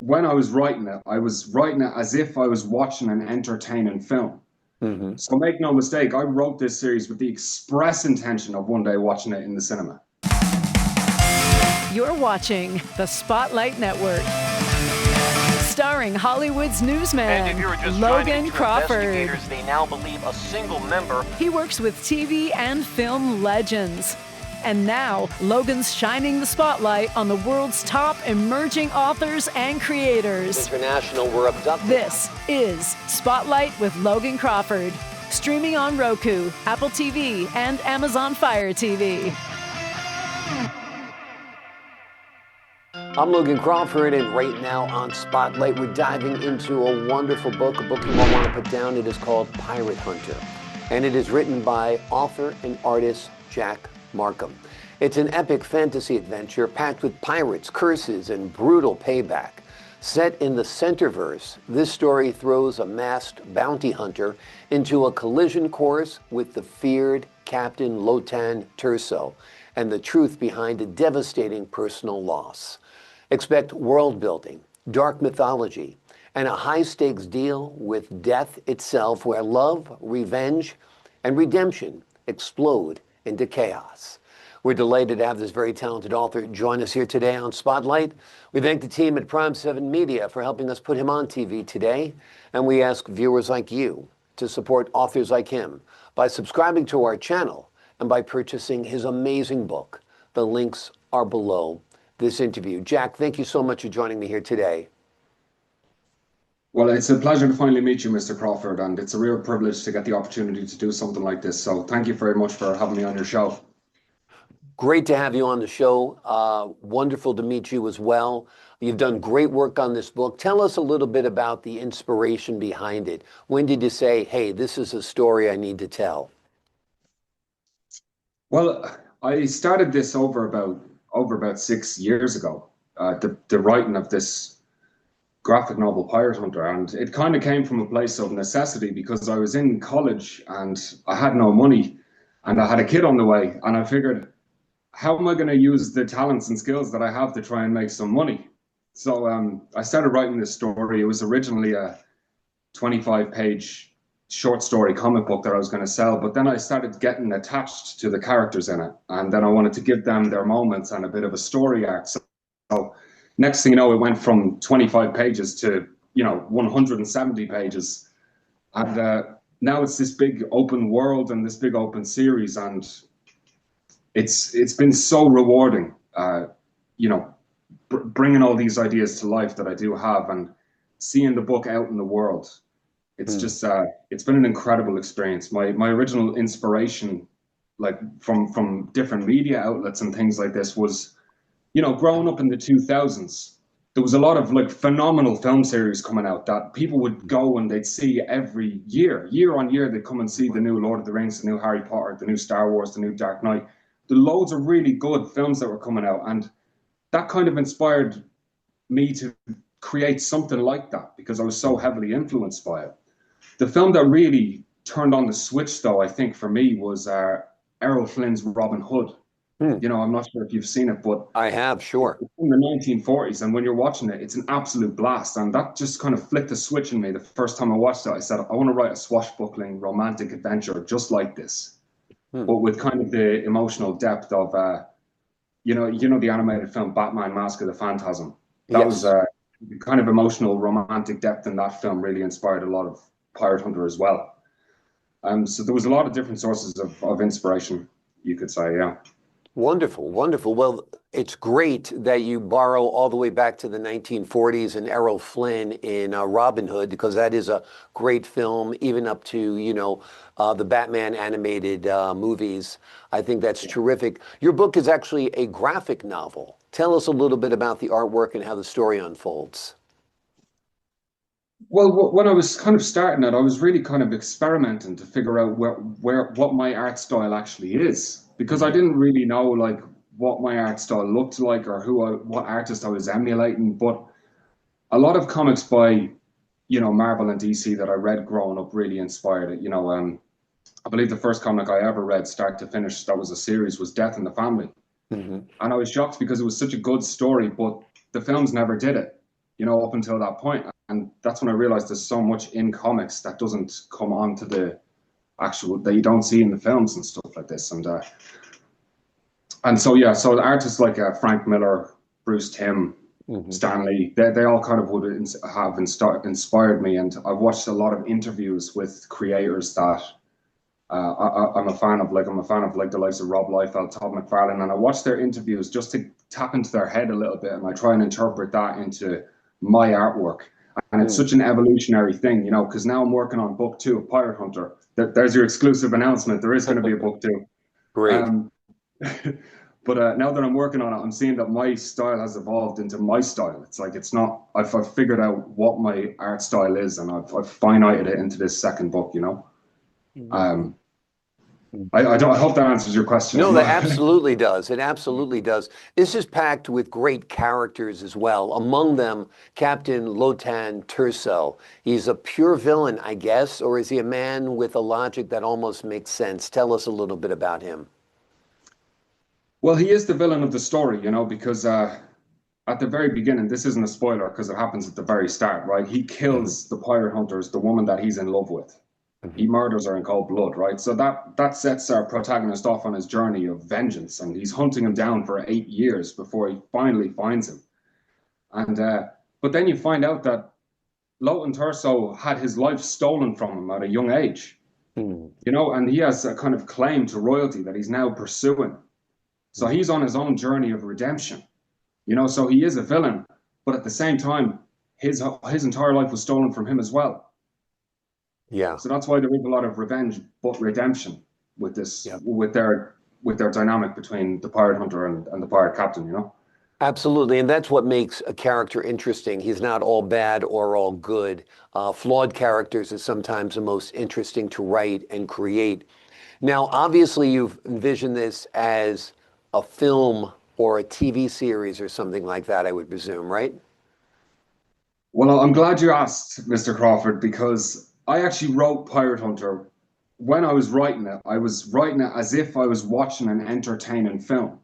when I was writing it, I was writing it as if I was watching an entertaining film. Hmm. So make no mistake, I wrote this series with the express intention of one day watching it in the cinema. You're watching the Spotlight Network, starring Hollywood's newsman, Logan Crawford. They now believe a single member. He works with TV and film legends. And now, Logan's shining the spotlight on the world's top emerging authors and creators. International were abducted. This is Spotlight with Logan Crawford, streaming on Roku, Apple TV, and Amazon Fire TV. I'm Logan Crawford, and right now on Spotlight, we're diving into a wonderful book, a book you won't want to put down. It is called Pirate Hunter, and it is written by author and artist Jack Markham. It's an epic fantasy adventure packed with pirates, curses, and brutal payback. Set in the Centreverse, this story throws a masked bounty hunter into a collision course with the feared Captain Lotan Turso and the truth behind a devastating personal loss. Expect world building, dark mythology, and a high-stakes deal with death itself, where love, revenge, and redemption explode into chaos. We're delighted to have this very talented author join us here today on Spotlight. We thank the team at Prime 7 Media for helping us put him on TV today. And we ask viewers like you to support authors like him by subscribing to our channel and by purchasing his amazing book. The links are below this interview. Jack, thank you so much for joining me here today. Well, it's a pleasure to finally meet you, Mr. Crawford, and it's a real privilege to get the opportunity to do something like this. So thank you very much for having me on your show. Great to have you on the show. Wonderful to meet you as well. You've done great work on this book. Tell us a little bit about the inspiration behind it. When did you say, hey, this is a story I need to tell? Well, I started this over about 6 years ago, the writing of this graphic novel, Pirate Hunter, and it kind of came from a place of necessity because I was in college and I had no money and I had a kid on the way, and I figured, how am I going to use the talents and skills that I have to try and make some money? So I started writing this story. It was originally a 25-page short story comic book that I was going to sell, but then I started getting attached to the characters in it, and then I wanted to give them their moments and a bit of a story arc. So next thing you know, it went from 25 pages to 170 pages, and now it's this big open world and this big open series, and it's been so rewarding, bringing all these ideas to life that I do have and seeing the book out in the world. It's just it's been an incredible experience. My original inspiration, like from different media outlets and things like this, was, growing up in the 2000s, there was a lot of like phenomenal film series coming out that people would go and they'd see every year on year. They'd come and see the new Lord of the Rings, the new Harry Potter, the new Star Wars, the new Dark Knight. The loads of really good films that were coming out, and that kind of inspired me to create something like that because I was so heavily influenced by it. The film that really turned on the switch, though, I think for me, was Errol Flynn's Robin Hood. I'm not sure if you've seen it, but I have, sure. It's in the 1940s, and when you're watching it, it's an absolute blast. And that just kind of flipped a switch in me. The first time I watched it, I said, I want to write a swashbuckling romantic adventure just like this, but with kind of the emotional depth of, the animated film Batman: Mask of the Phantasm. That was the kind of emotional romantic depth in that film really inspired a lot of Pirate Hunter as well. So there was a lot of different sources of inspiration, you could say, yeah. Wonderful, wonderful. Well, it's great that you borrow all the way back to the 1940s and Errol Flynn in Robin Hood, because that is a great film, even up to, the Batman animated movies. I think that's terrific. Your book is actually a graphic novel. Tell us a little bit about the artwork and how the story unfolds. Well, when I was kind of starting it, I was really kind of experimenting to figure out what my art style actually is, because I didn't really know like what my art style looked like or what artist I was emulating. But a lot of comics by, Marvel and DC that I read growing up really inspired it. I believe the first comic I ever read, start to finish, that was a series, was Death in the Family. And I was shocked because it was such a good story, but the films never did it. you know, up until that point. And that's when I realized there's so much in comics that doesn't come onto the actual, that you don't see in the films and stuff like this. And so, yeah, so the artists like Frank Miller, Bruce Timm, Stanley, they all kind of would have inspired me. And I've watched a lot of interviews with creators that I'm a fan of. Like, I'm a fan of like the likes of Rob Liefeld, Todd McFarlane, and I watch their interviews just to tap into their head a little bit, and I try and interpret that into my artwork. And it's such an evolutionary thing, you know, because now I'm working on book 2 of Pirate Hunter. There's your exclusive announcement. There is going to be a book 2. Great. But now that I'm working on it, I'm seeing that my style has evolved into my style. It's like, it's not, I've figured out what my art style is, and I've finited it into this second book, you know. I hope that answers your question. No, that absolutely does. It absolutely does. This is packed with great characters as well. Among them, Captain Lotan Terso. He's a pure villain, I guess, or is he a man with a logic that almost makes sense? Tell us a little bit about him. Well, he is the villain of the story, you know, because at the very beginning, this isn't a spoiler because it happens at the very start, right? He kills the pirate hunters, the woman that he's in love with. He murders her in cold blood, right? So that sets our protagonist off on his journey of vengeance, and he's hunting him down for 8 years before he finally finds him. And but then you find out that Lotan Terso had his life stolen from him at a young age, you know, and he has a kind of claim to royalty that he's now pursuing. So he's on his own journey of redemption, you know. So he is a villain, but at the same time, his entire life was stolen from him as well. Yeah. So that's why there is a lot of revenge, but redemption with this, with their dynamic between the pirate hunter and the pirate captain, you know? Absolutely, and that's what makes a character interesting. He's not all bad or all good. Flawed characters are sometimes the most interesting to write and create. Now, obviously, you've envisioned this as a film or a TV series or something like that, I would presume, right? Well, I'm glad you asked, Mr. Crawford, because I actually wrote Pirate Hunter. When I was writing it, I was writing it as if I was watching an entertaining film.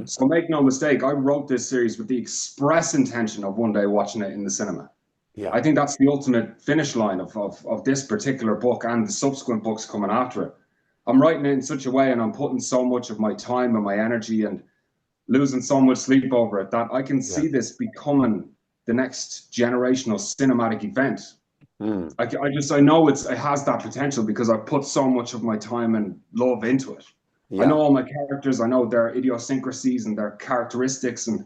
So make no mistake, I wrote this series with the express intention of one day watching it in the cinema. Yeah. I think that's the ultimate finish line of this particular book and the subsequent books coming after it. I'm writing it in such a way, and I'm putting so much of my time and my energy and losing so much sleep over it, that I can see this becoming the next generational cinematic event. I know it has that potential because I've put so much of my time and love into it. I know all my characters, I know their idiosyncrasies and their characteristics, and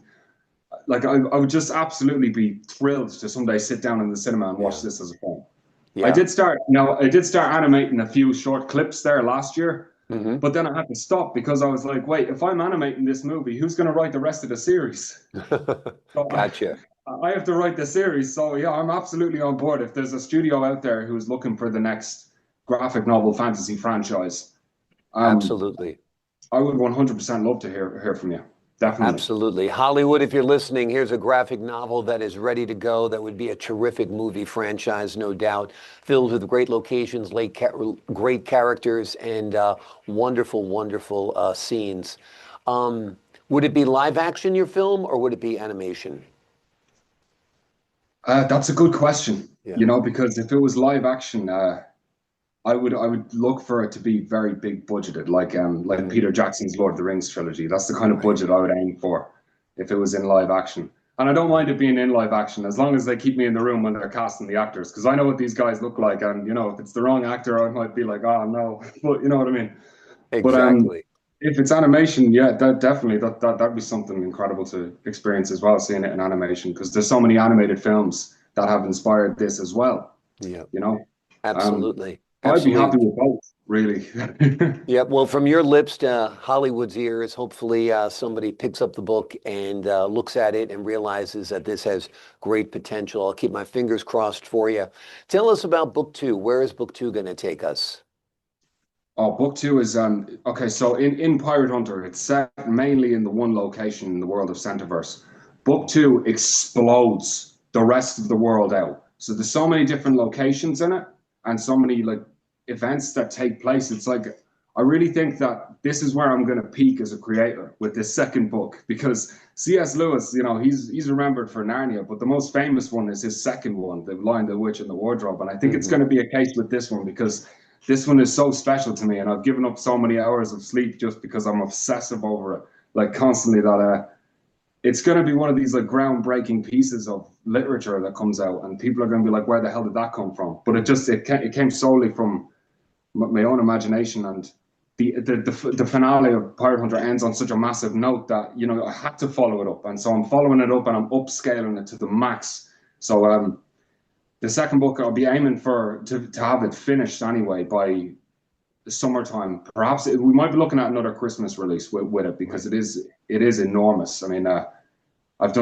like I would just absolutely be thrilled to someday sit down in the cinema and watch this as a film. I did start animating a few short clips there last year, but then I had to stop because I was like, wait, if I'm animating this movie, who's going to write the rest of the series? So Gotcha. I have to write the series. So yeah, I'm absolutely on board. If there's a studio out there who's looking for the next graphic novel fantasy franchise, absolutely, I would 100% love to hear from you. Definitely. Absolutely. Hollywood, if you're listening, here's a graphic novel that is ready to go. That would be a terrific movie franchise, no doubt, filled with great locations, great characters, and wonderful, wonderful scenes. Would it be live action, your film, or would it be animation? That's a good question, you know, because if it was live action, I would look for it to be very big budgeted, like Peter Jackson's Lord of the Rings trilogy. That's the kind of budget I would aim for if it was in live action. And I don't mind it being in live action as long as they keep me in the room when they're casting the actors, because I know what these guys look like, and you know, if it's the wrong actor, I might be like, oh no, but you know what I mean. Exactly. But if it's animation, yeah, that'd be something incredible to experience as well, seeing it in animation, because there's so many animated films that have inspired this as well. Yeah, you know. Absolutely. I'd be happy with both, really. Yeah, well, from your lips to Hollywood's ears, hopefully somebody picks up the book and looks at it and realizes that this has great potential. I'll keep my fingers crossed for you. Tell us about book 2. Where is book 2 going to take us? Oh, book 2 is okay. So in Pirate Hunter, it's set mainly in the one location in the world of Centreverse. Book 2 explodes the rest of the world out. So there's so many different locations in it, and so many like events that take place. It's like I really think that this is where I'm going to peak as a creator with this second book, because C.S. Lewis, you know, he's remembered for Narnia, but the most famous one is his second one, The Lion, the Witch, and the Wardrobe. And I think it's going to be a case with this one, because this one is so special to me, and I've given up so many hours of sleep just because I'm obsessive over it, like constantly, that it's going to be one of these like groundbreaking pieces of literature that comes out, and people are going to be like, where the hell did that come from? But it came solely from my own imagination. And the finale of Pirate Hunter ends on such a massive note that, you know, I had to follow it up, and so I'm following it up and I'm upscaling it to the max. So the second book, I'll be aiming to have it finished anyway by the summertime. Perhaps we might be looking at another Christmas release with it, because it is enormous. I mean, I've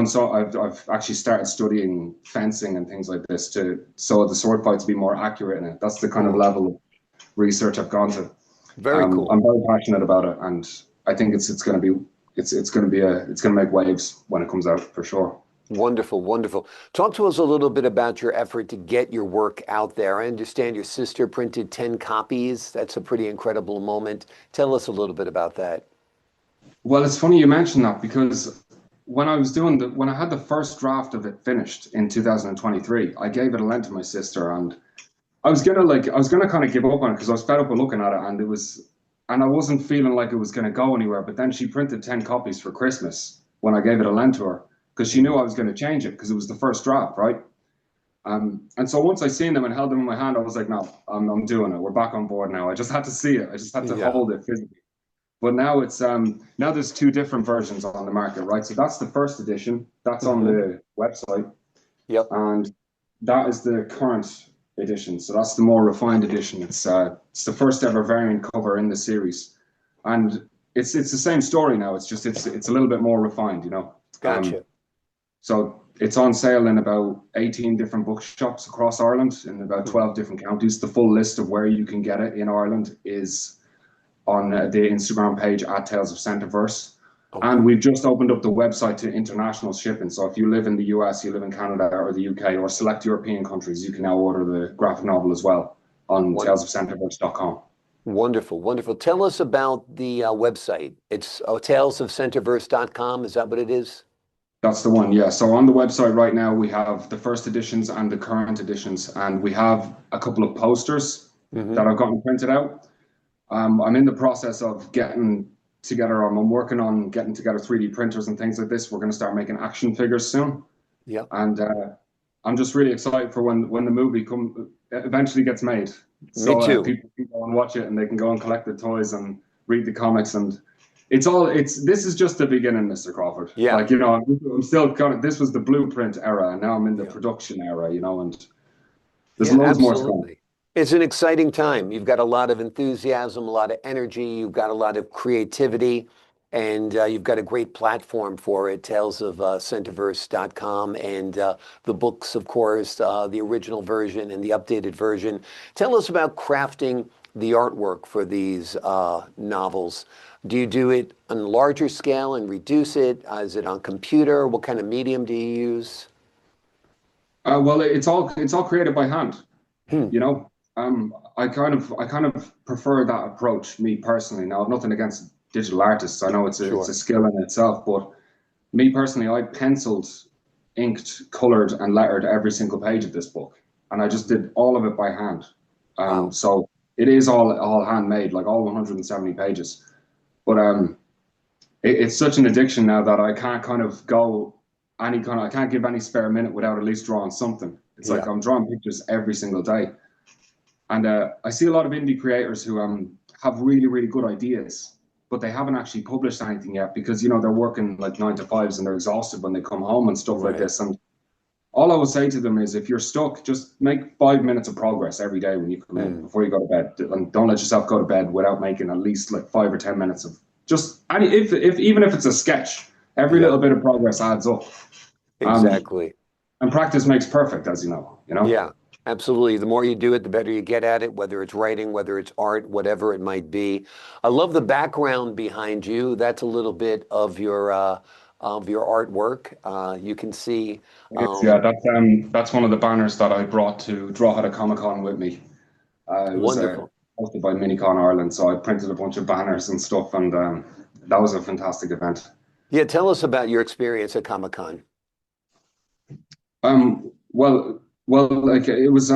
actually started studying fencing and things like this so the sword fights be more accurate in it. That's the kind of level of research I've gone to. Very cool. I'm very passionate about it, and I think it's going to make waves when it comes out, for sure. Wonderful, wonderful. Talk to us a little bit about your effort to get your work out there. I understand your sister printed 10 copies. That's a pretty incredible moment. Tell us a little bit about that. Well, it's funny you mention that, because when I had the first draft of it finished in 2023, I gave it a lend to my sister, and I was gonna kind of give up on it because I was fed up with looking at it, and I wasn't feeling like it was gonna go anywhere. But then she printed 10 copies for Christmas when I gave it a lend to her, because she knew I was going to change it, because it was the first draft, right? And so once I seen them and held them in my hand, I was like, no, I'm doing it. We're back on board now. I just had to see it. I just had to hold it physically. But now now there's 2 different versions on the market, right? So that's the first edition. That's on the website. Yep. And that is the current edition. So that's the more refined edition. It's the first ever variant cover in the series, and it's the same story now. It's just it's a little bit more refined, you know. Gotcha. So it's on sale in about 18 different bookshops across Ireland, in about 12 different counties. The full list of where you can get it in Ireland is on the Instagram page at Tales of Centreverse. Okay. And we've just opened up the website to international shipping. So if you live in the US, you live in Canada or the UK or select European countries, you can now order the graphic novel as well on talesofcenterverse.com. Wonderful, wonderful. Tell us about the website. It's talesofcenterverse.com. Is that what it is? That's the one, yeah. So on the website right now, we have the first editions and the current editions, and we have a couple of posters that I've gotten printed out. I'm in the process of getting together. I'm working on getting together 3D printers and things like this. We're going to start making action figures soon. Yeah. And I'm just really excited for when the movie eventually gets made. So Me too. People can go and watch it, and they can go and collect the toys and read the comics, and this is just the beginning, Mr. Crawford. Yeah. Like, you know, I'm still this was the blueprint era, and now I'm in the production era, you know, and there's loads more to come. It's an exciting time. You've got a lot of enthusiasm, a lot of energy, you've got a lot of creativity, and you've got a great platform for it, talesofcenterverse.com, and the books, of course, the original version and the updated version. Tell us about crafting the artwork for these novels. Do you do it on a larger scale and reduce it? Is it on computer? What kind of medium do you use? Well, it's all created by hand. You know, I kind of prefer that approach, me personally. Now, I've nothing against digital artists. I know it's a skill in itself, but me personally, I penciled, inked, colored, and lettered every single page of this book, and I just did all of it by hand. Wow. So it is all handmade, like all 170 pages. But it's such an addiction now that I can't I can't give any spare minute without at least drawing something. It's like I'm drawing pictures every single day. And I see a lot of indie creators who have really, really good ideas, but they haven't actually published anything yet because, you know, they're working like 9 to 5s and they're exhausted when they come home and stuff like this. And all I would say to them is, if you're stuck, just make 5 minutes of progress every day when you come in before you go to bed. And don't let yourself go to bed without making at least like 5 or 10 minutes of just even if it's a sketch, every little bit of progress adds up. Exactly. And practice makes perfect, as you know. Yeah, absolutely. The more you do it, the better you get at it, whether it's writing, whether it's art, whatever it might be. I love the background behind you. That's a little bit of your artwork. You can see. That's one of the banners that I brought to Drogheda Comic Con with me. Wonderful. hosted by Minicon Ireland, so I printed a bunch of banners and stuff, and that was a fantastic event. Yeah, tell us about your experience at Comic-Con. Well, like it was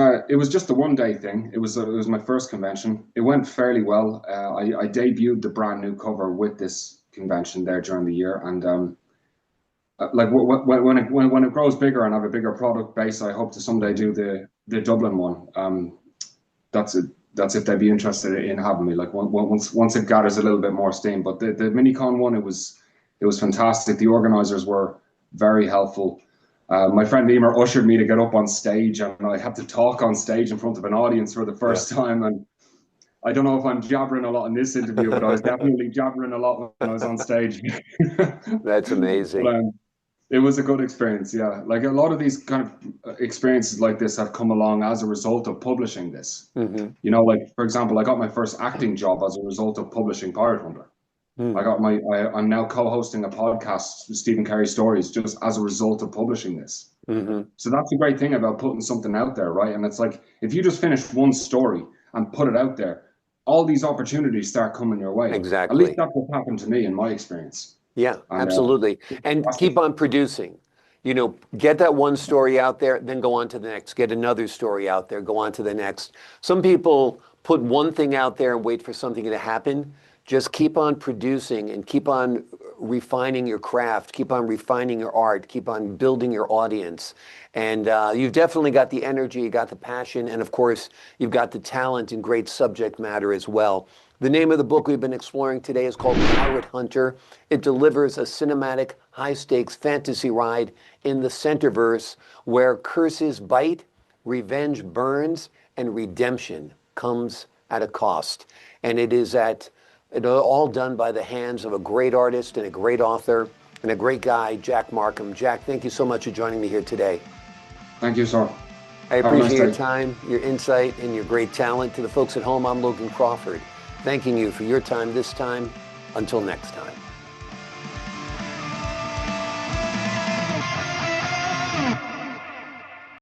just a 1 day thing. It was my first convention. It went fairly well. I debuted the brand new cover with this convention there during the year, and like when it grows bigger and I have a bigger product base, I hope to someday do the Dublin one. That's it. That's if they'd be interested in having me. Like once it gathers a little bit more steam. But the Minicon one, it was fantastic. The organizers were very helpful. My friend Emer ushered me to get up on stage, and I had to talk on stage in front of an audience for the first time. And I don't know if I'm jabbering a lot in this interview, but I was definitely jabbering a lot when I was on stage. That's amazing. But, it was a good experience, yeah. Like a lot of these kind of experiences like this have come along as a result of publishing this. Mm-hmm. You know, like for example, I got my first acting job as a result of publishing Pirate Hunter. I'm now co-hosting a podcast with Stephen Carey Stories just as a result of publishing this. Mm-hmm. So that's the great thing about putting something out there, right? And it's like, if you just finish one story and put it out there, all these opportunities start coming your way. Exactly. At least that's what happened to me in my experience. Yeah, absolutely. And keep on producing. You know, get that one story out there, then go on to the next. Get another story out there, go on to the next. Some people put one thing out there and wait for something to happen. Just keep on producing and keep on refining your craft, keep on refining your art, keep on building your audience. And you've definitely got the energy, you got the passion, and of course, you've got the talent and great subject matter as well. The name of the book we've been exploring today is called Pirate Hunter. It delivers a cinematic, high-stakes fantasy ride in the Centreverse where curses bite, revenge burns, and redemption comes at a cost. And it is all done by the hands of a great artist and a great author and a great guy, Jack Markham. Jack, thank you so much for joining me here today. Thank you, sir. I appreciate your time, your insight, and your great talent. To the folks at home, I'm Logan Crawford, thanking you for your time this time. Until next time.